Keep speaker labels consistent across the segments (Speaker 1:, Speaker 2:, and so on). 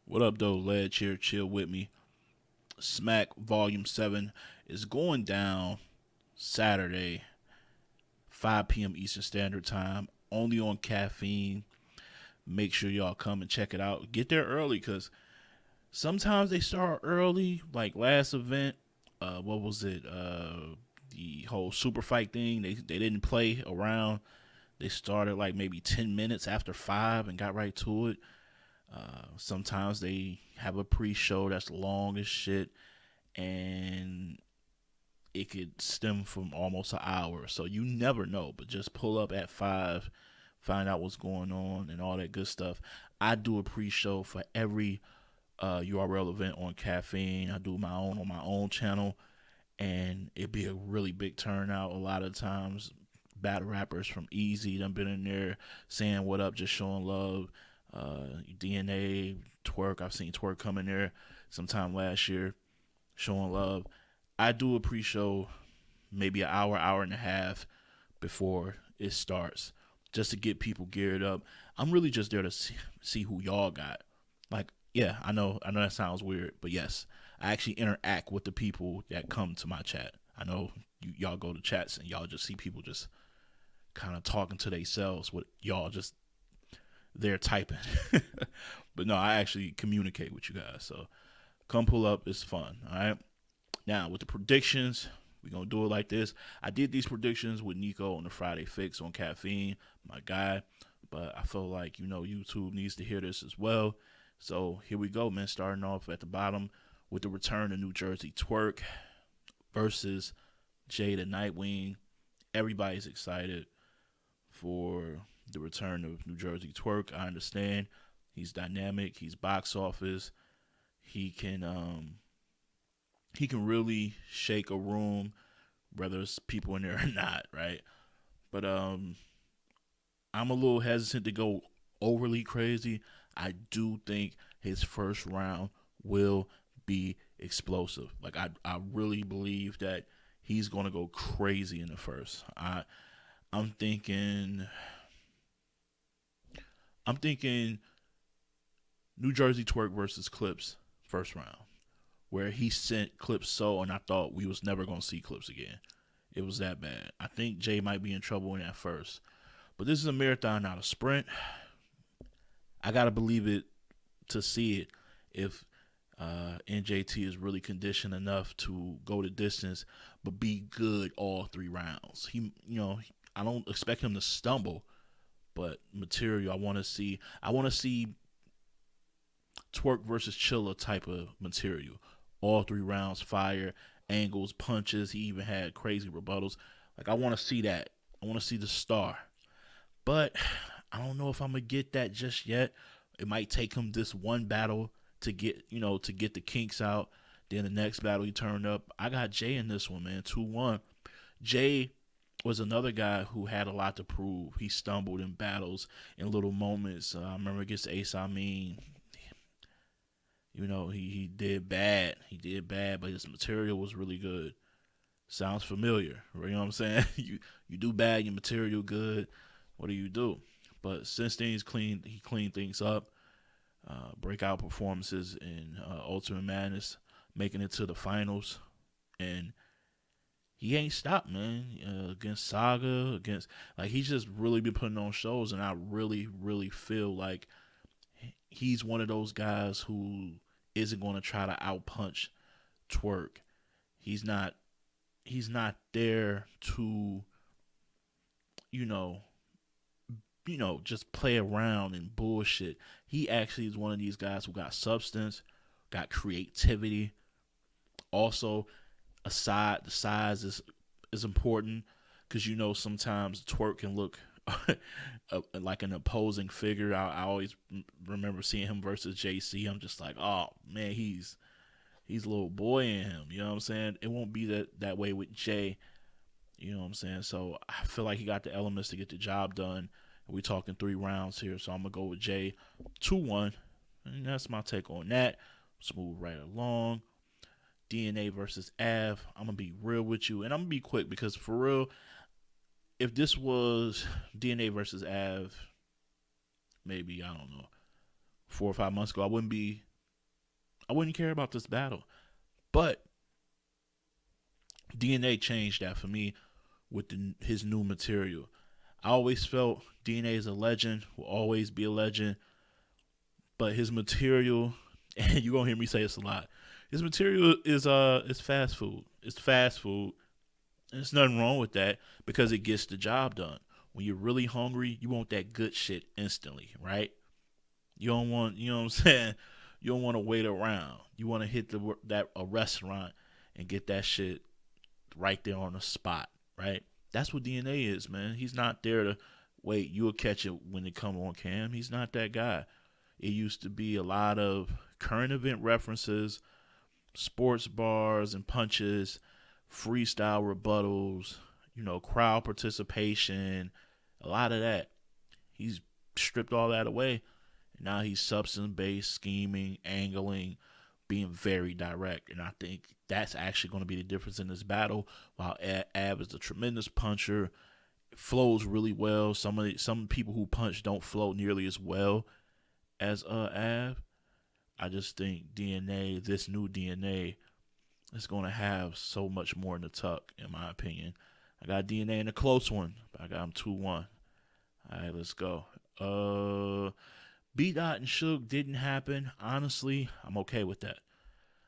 Speaker 1: What up, though? Ledge here, chill with me. Smack Volume 7 is going down Saturday, 5 p.m. Eastern Standard Time, only on Caffeine. Make sure y'all come and check it out. Get there early because sometimes they start early, like last event. What was it? The whole super fight thing. They didn't play around. They started like maybe 10 minutes after 5 and got right to it. Sometimes they have a pre-show that's long as shit, and it could stem from almost an hour. So you never know. But just pull up at 5, find out what's going on, and all that good stuff. I do a pre-show for every URL event on Caffeine. I do my own on my own channel, and it'd be a really big turnout. A lot of times, battle rappers from Easy done been in there saying what up, just showing love. DNA, Twerk. I've seen Twerk come in there sometime last year showing love. I do a pre-show maybe an hour, hour and a half before it starts just to get people geared up. I'm really just there to see who y'all got. Like, yeah, I know that sounds weird, but yes, I actually interact with the people that come to my chat. I know y'all go to chats and y'all just see people just kind of talking to themselves with y'all just there typing. But no, I actually communicate with you guys. So come pull up. It's fun. All right. Now with the predictions, we're gonna do it like this. I did these predictions with Nico on the Friday Fix on Caffeine, my guy. But I feel like, YouTube needs to hear this as well. So here we go, man. Starting off at the bottom with the return of New Jersey Twerk versus Jay The Nightwing. Everybody's excited for the return of New Jersey Twerk. I understand. He's dynamic. He's box office. He can really shake a room, whether it's people in there or not, right? But I'm a little hesitant to go overly crazy. I do think his first round will be explosive. Like I really believe that he's gonna go crazy in the first. I'm thinking I'm thinking New Jersey Twerk versus Clips first round, where he sent Clips so, and I thought we was never gonna see Clips again. It was that bad. I think Jay might be in trouble in that first, but this is a marathon, not a sprint. I gotta believe it to see it. If NJT is really conditioned enough to go the distance, but be good all 3 rounds. I don't expect him to stumble, but material. I want to see. I want to see Twerk versus Chilla type of material. All 3 rounds, fire, angles, punches. He even had crazy rebuttals. Like, I want to see that. I want to see the star. But I don't know if I'm gonna get that just yet. It might take him this one battle to get the kinks out. Then the next battle he turned up. I got Jay in this one, man. 2-1. Jay was another guy who had a lot to prove. He stumbled in battles in little moments. I remember against Ace Amin. He did bad. He did bad, but his material was really good. Sounds familiar. You know what I'm saying? You do bad, your material good. What do you do? But since then he cleaned things up. Breakout performances in Ultimate Madness, making it to the finals, and he ain't stopped, man. Against Saga, he's just really been putting on shows, and I really, really feel like he's one of those guys who isn't going to try to outpunch Twerk. He's not there to, just play around and bullshit. He actually is one of these guys who got substance, got creativity. Also, the size is important because sometimes Twerk can look like an opposing figure. I always remember seeing him versus JC. I'm just like, oh man, he's a little boy in him. You know what I'm saying? It won't be that way with Jay. You know what I'm saying? So I feel like he got the elements to get the job done. We're talking 3 rounds here, so I'm going to go with Jay 2-1. And that's my take on that. Let's move right along. DNA versus Av. I'm going to be real with you, and I'm going to be quick because for real, if this was DNA versus Av, maybe, I don't know, 4 or 5 months ago, I wouldn't be I wouldn't care about this battle. But DNA changed that for me with his new material. I always felt DNA is a legend, will always be a legend, but his material, and you're gonna hear me say this a lot, his material is fast food. It's fast food. And there's nothing wrong with that because it gets the job done. When you're really hungry, you want that good shit instantly, right? You don't want, you know what I'm saying? You don't want to wait around. You want to hit a restaurant and get that shit right there on the spot, right? That's what DNA is, man. He's not there to wait. You'll catch it when it come on cam. He's not that guy. It used to be a lot of current event references, sports bars and punches, freestyle rebuttals, crowd participation, a lot of that. He's stripped all that away. Now he's substance based, scheming, angling, being very direct. And I think that's actually going to be the difference in this battle. While Ab is a tremendous puncher, flows really well. Some people who punch don't flow nearly as well as Ab. I just think DNA, this new DNA, is going to have so much more in the tuck, in my opinion. I got DNA in a close one, but I got him 2-1. All right, let's go. B-Dot and Suge didn't happen. Honestly, I'm okay with that.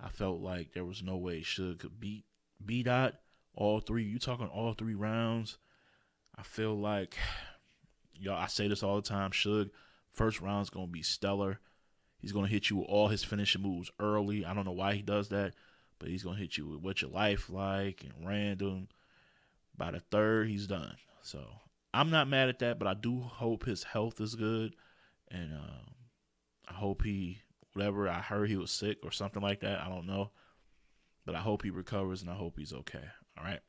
Speaker 1: I felt like there was no way Suge could beat B-Dot all three. You talking all 3 rounds. I feel like, I say this all the time, Suge, first round's going to be stellar. He's going to hit you with all his finishing moves early. I don't know why he does that, but he's going to hit you with what your life like and random. By the third, he's done. So I'm not mad at that, but I do hope his health is good. And I hope whatever, I heard he was sick or something like that. I don't know. But I hope he recovers and I hope he's okay. All right.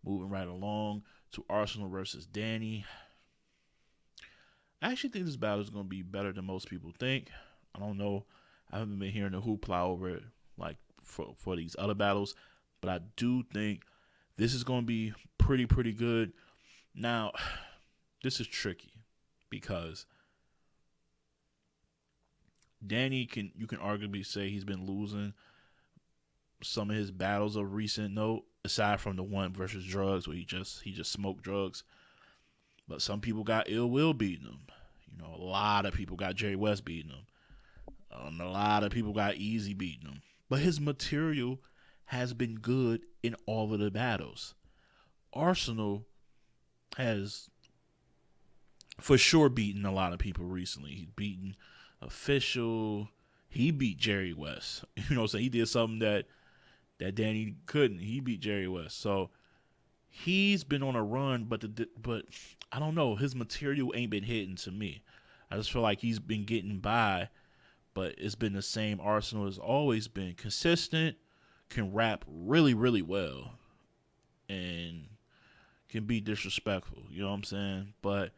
Speaker 1: Moving right along to Arsenal versus Danny. I actually think this battle is going to be better than most people think. I don't know. I haven't been hearing the hoopla over it like for these other battles. But I do think this is going to be pretty good. Now, this is tricky because Danny you can arguably say he's been losing some of his battles of recent note, aside from the one versus drugs where he just smoked drugs. But some people got Ill Will beating him. A lot of people got Jerry West beating him. A lot of people got Easy beating him. But his material has been good in all of the battles. Arsenal has for sure beaten a lot of people recently. He's beaten Official. He beat Jerry West. So he did something that Danny couldn't. He beat Jerry West. So he's been on a run, but I don't know. His material ain't been hitting to me. I just feel like he's been getting by, but it's been the same Arsenal has always been. Consistent, can rap really well, and can be disrespectful. You know what I'm saying? But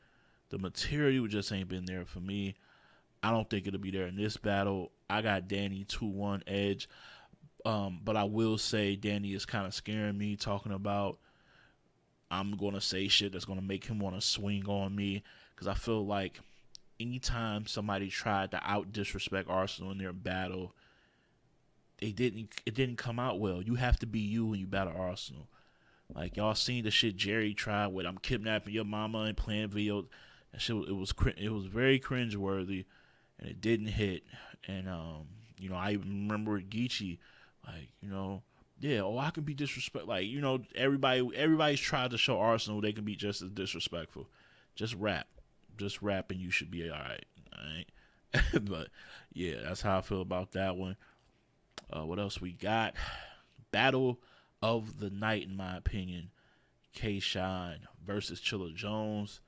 Speaker 1: the material just ain't been there for me. I don't think it'll be there in this battle. I got Danny 2-1 edge. But I will say Danny is kind of scaring me, talking about I'm going to say shit that's going to make him want to swing on me. Because I feel like anytime somebody tried to out-disrespect Arsenal in their battle, it didn't come out well. You have to be you when you battle Arsenal. Like, y'all seen the shit Jerry tried with I'm kidnapping your mama and playing video. That shit, it was very cringeworthy, and it didn't hit. And I even remember Geechee, like, I can be disrespectful. Like, everybody's tried to show Arsenal they can be just as disrespectful. Just rap, and you should be all right. But yeah, that's how I feel about that one. What else we got? Battle of the night, in my opinion. K-Shine versus Chilla Jones.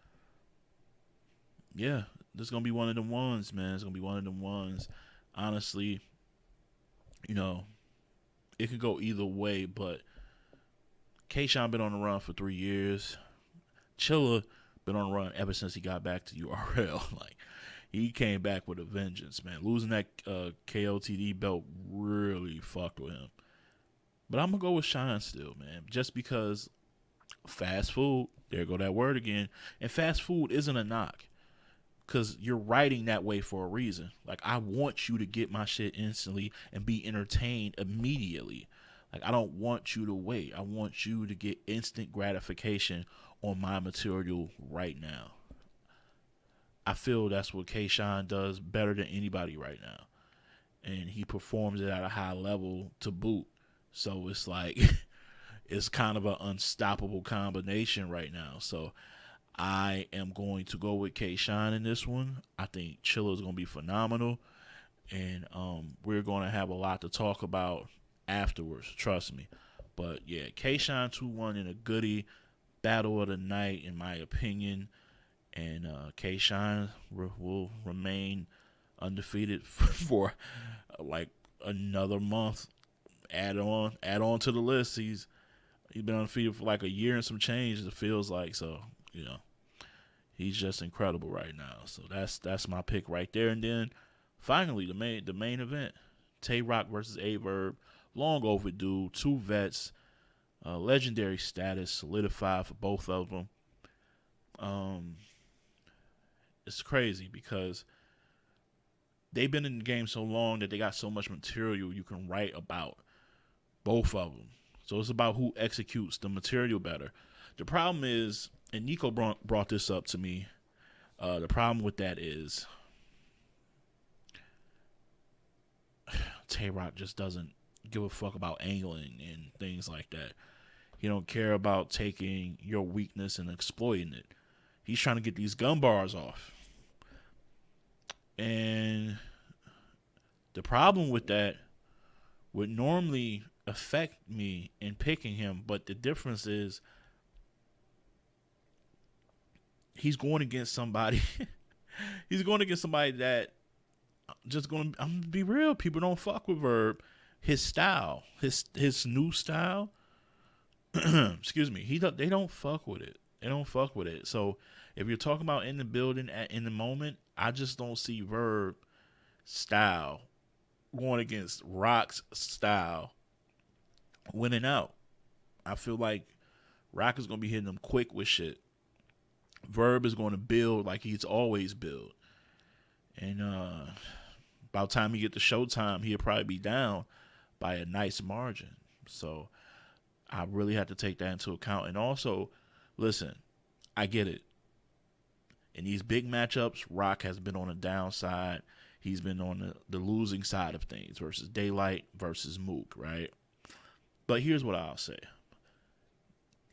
Speaker 1: Yeah, this is going to be one of them ones, man. It's going to be one of them ones. Honestly, it could go either way, but K-Shine been on the run for 3 years. Chilla been on the run ever since he got back to URL. Like, he came back with a vengeance, man. Losing that KOTD belt really fucked with him. But I'm going to go with Shine still, man. Just because fast food, there go that word again. And fast food isn't a knock. because you're writing that way for a reason. Like, I want you to get my shit instantly and be entertained immediately. Like, I don't want you to wait. I want you to get instant gratification on my material right now. I feel that's what K-Shine does better than anybody right now. And he performs it at a high level to boot. So it's like, it's kind of an unstoppable combination right now. So I am going to go with K-Shine in this one. I think Chilla is going to be phenomenal. And we're going to have a lot to talk about afterwards. Trust me. But yeah, K-Shine 2-1 in a goodie. Battle of the night, in my opinion. And K-Shine will remain undefeated for like another month. Add on to the list. He's been undefeated for like a year and some change, it feels like. So, he's just incredible right now. So that's my pick right there. And then finally, the main event, Tay Rock versus Verb. Long overdue. Two vets, legendary status solidified for both of them. It's crazy because they've been in the game so long that they got so much material you can write about both of them. So it's about who executes the material better. The problem is, and Nico brought this up to me, the problem with that is Tay Rock just doesn't give a fuck about angling and things like that. He don't care about taking your weakness and exploiting it. He's trying to get these gun bars off. And the problem with that would normally affect me in picking him, but the difference is he's going against somebody that I'm gonna be real, people don't fuck with Verb. His style, his new style, excuse me, they don't fuck with it. They don't fuck with it. So if you're talking about in the building in the moment, I just don't see Verb style going against Rock's style winning out. I feel like Rock is going to be hitting them quick with shit. Verb is going to build like he's always built. And by the time he get to Showtime, he'll probably be down by a nice margin. So I really have to take that into account. And also, listen, I get it. In these big matchups, Rock has been on the downside. He's been on the losing side of things versus Daylight versus Mook, right? But here's what I'll say.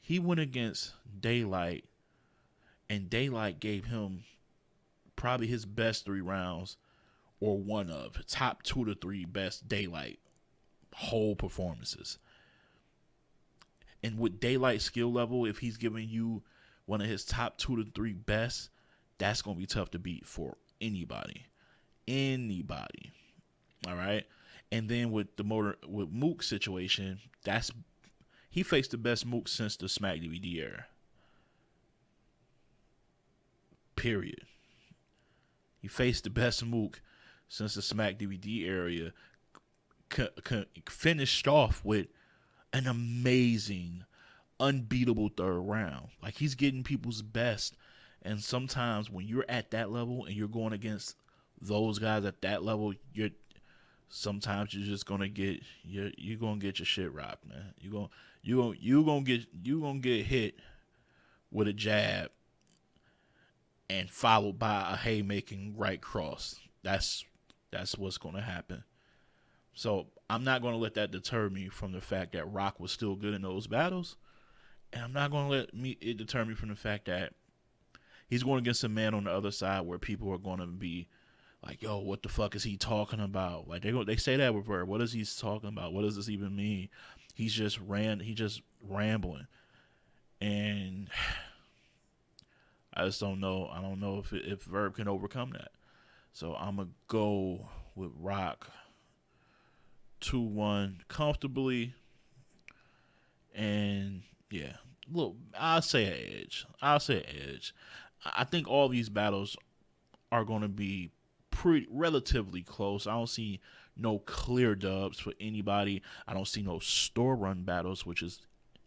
Speaker 1: He went against Daylight, and Daylight gave him probably his best 3 rounds, or one of top 2 to 3 best Daylight whole performances. And with Daylight's skill level, if he's giving you one of his top 2 to 3 best, that's going to be tough to beat for anybody. Anybody. All right? And then with Mook's situation, he faced the best Mook since the Smack DVD era. Period. He faced the best Mook since the Smack DVD era. Finished off with an amazing, unbeatable 3rd round. Like, he's getting people's best. And sometimes when you're at that level and you're going against those guys at that level, sometimes you're just gonna get you're gonna get your shit rocked, man. You're gonna get hit with a jab and followed by a haymaking right cross. That's what's gonna happen. So I'm not gonna let that deter me from the fact that Rock was still good in those battles, and I'm not gonna let it deter me from the fact that he's going against a man on the other side where people are going to be like, yo, what the fuck is he talking about? Like, they say that with Verb. What is he talking about? What does this even mean? He's just rambling. And I just don't know. I don't know if Verb can overcome that. So I'm going to go with Rock 2-1 comfortably. And yeah, look, I'll say an edge. I think all these battles are going to be relatively close. I don't see no clear dubs for anybody. I don't see no store run battles, which is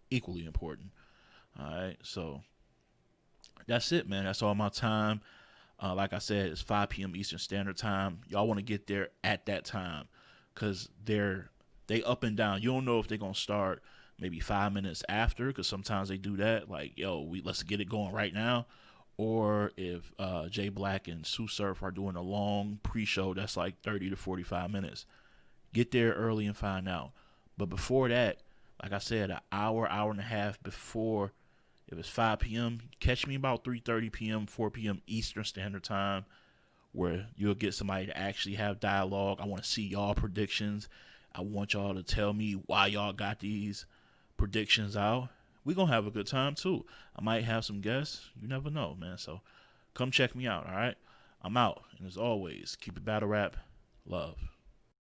Speaker 1: equally important. All right, so that's it, man. That's all my time. Like I said, it's 5 p.m. Eastern Standard Time. Y'all want to get there at that time because they up and down. You don't know if they're gonna start maybe 5 minutes after, because sometimes they do that. Like, yo, let's get it going right now. Or if Jay Black and Sue Surf are doing a long pre-show that's like 30 to 45 minutes. Get there early and find out. But before that, like I said, an hour, hour and a half before, if it's 5 p.m., catch me about 3:30 p.m., 4 p.m. Eastern Standard Time, where you'll get somebody to actually have dialogue. I want to see y'all predictions. I want y'all to tell me why y'all got these predictions out. We're going to have a good time, too. I might have some guests. You never know, man. So come check me out, all right? I'm out. And as always, keep it battle rap. Love.